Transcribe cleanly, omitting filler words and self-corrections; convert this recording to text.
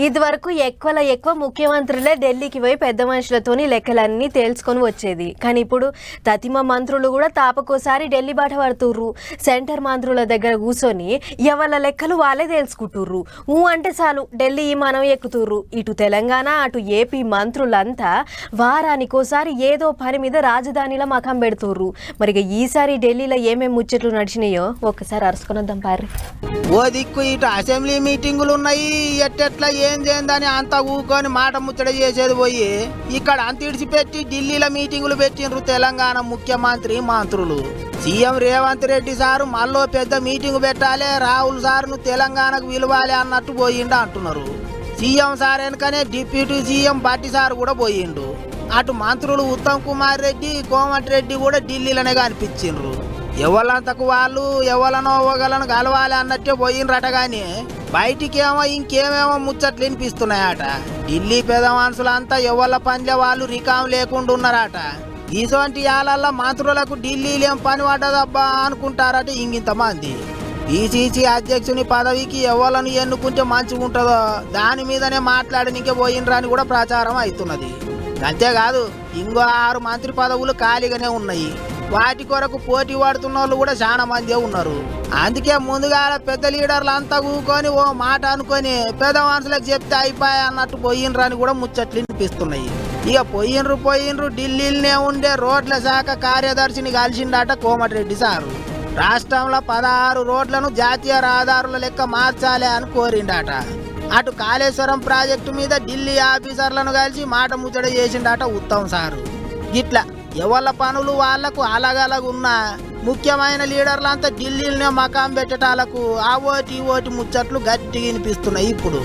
ఇదివరకు ఎక్కువ ముఖ్యమంత్రులే ఢిల్లీకి పోయి పెద్ద మనుషులతోని లెక్కలన్నీ తేల్చుకొని వచ్చేది. కానీ ఇప్పుడు తతిమ మంత్రులు కూడా తాపకోసారి ఢిల్లీ బాట పడుతుర్రు. సెంటర్ మంత్రుల దగ్గర కూర్చొని ఎవళ్ళ లెక్కలు వాళ్ళే తేల్చుకుంటుర్రు. అంటే చాలు ఢిల్లీ మనం ఎక్కుతుర్రు. ఇటు తెలంగాణ అటు ఏపీ మంత్రులంతా వారానికోసారి ఏదో పని మీద రాజధానిలో మకం పెడుతుర్రు. మరి ఈసారి ఢిల్లీలో ఏమేమి ముచ్చట్లు నడిచినాయో ఒక్కసారి అరుచుకునొద్దాం పారి. ఓ దిక్కు ఇటు అసెంబ్లీ మీటింగులు ఉన్నాయి, ఎట్టెట్లా ఏం చేయందని అంతా ఊకొని మాట ముచ్చట చేసేది పోయి ఇక్కడ అంత ఇడిచిపెట్టి ఢిల్లీలో మీటింగులు పెట్టిండ్రు తెలంగాణ ముఖ్యమంత్రి మంత్రులు. సీఎం రేవంత్ రెడ్డి సారు మళ్ళీ పెద్ద మీటింగ్ పెట్టాలి, రాహుల్ సార్ను తెలంగాణకు పిలవాలి అన్నట్టు పోయిండు అంటున్నారు. సీఎం సార్ వెనుకనే డిప్యూటీ సీఎం బట్టి సార్ కూడా పోయిండు. అటు మంత్రులు ఉత్తమ్ కుమార్ రెడ్డి, కోమటిరెడ్డి కూడా ఢిల్లీలోనే కనిపించిండ్రు. ఎవరంతకు వాళ్ళు ఎవరనో ఒకలను కలవాలి అన్నట్టే పోయినరట. గాని బయటికేమో ఇంకేమేమో ముచ్చట్లు వినిపిస్తున్నాయట. ఢిల్లీ పెద్ద మనుషులంతా ఎవళ్ళ పనిలే వాళ్ళు రికాం లేకుండా ఉన్నారట. ఇటువంటి యాలల్లో మంత్రులకు ఢిల్లీలేం పని పడ్డదబ్బా అనుకుంటారట ఇంగింతమంది. పిసిసి అధ్యక్షుని పదవికి ఎవళ్ళను ఎన్నుకుంటే మంచిగా ఉంటుందో దాని మీదనే మాట్లాడనికే పోయినరని కూడా ప్రచారం అవుతున్నది. అంతేకాదు ఇంకో 6 మంత్రి పదవులు ఖాళీగానే ఉన్నాయి. వాటి కొరకు పోటీ పడుతున్న వాళ్ళు కూడా చాలా మందే ఉన్నారు. అందుకే ముందుగా పెద్ద లీడర్లు అంతా కూకొని ఓ మాట అనుకొని పెద్ద మనుషులకు చెప్తే అయిపోయా అన్నట్టు పోయినరని కూడా ముచ్చట్లు వినిపిస్తున్నాయి. ఇక పోయినరు ఢిల్లీలోనే ఉండే రోడ్ల శాఖ కార్యదర్శిని కలిసిండట కోమటిరెడ్డి సారు. రాష్ట్రంలో 16 రోడ్లను జాతీయ రహదారుల లెక్క మార్చాలి అని కోరిండట. అటు కాళేశ్వరం ప్రాజెక్టు మీద ఢిల్లీ ఆఫీసర్లను కలిసి మాట ముచ్చట చేసిండట ఉత్తమ్ సారు. ఇట్లా ఎవళ్ళ పనులు వాళ్లకు అలగలగున్నా ముఖ్యమైన లీడర్లంతా ఢిల్లీలోనే మకాం పెట్టటాలకు ఆ ఓటి ముచ్చట్లు గట్టిగా వినిపిస్తున్నాయి ఇప్పుడు.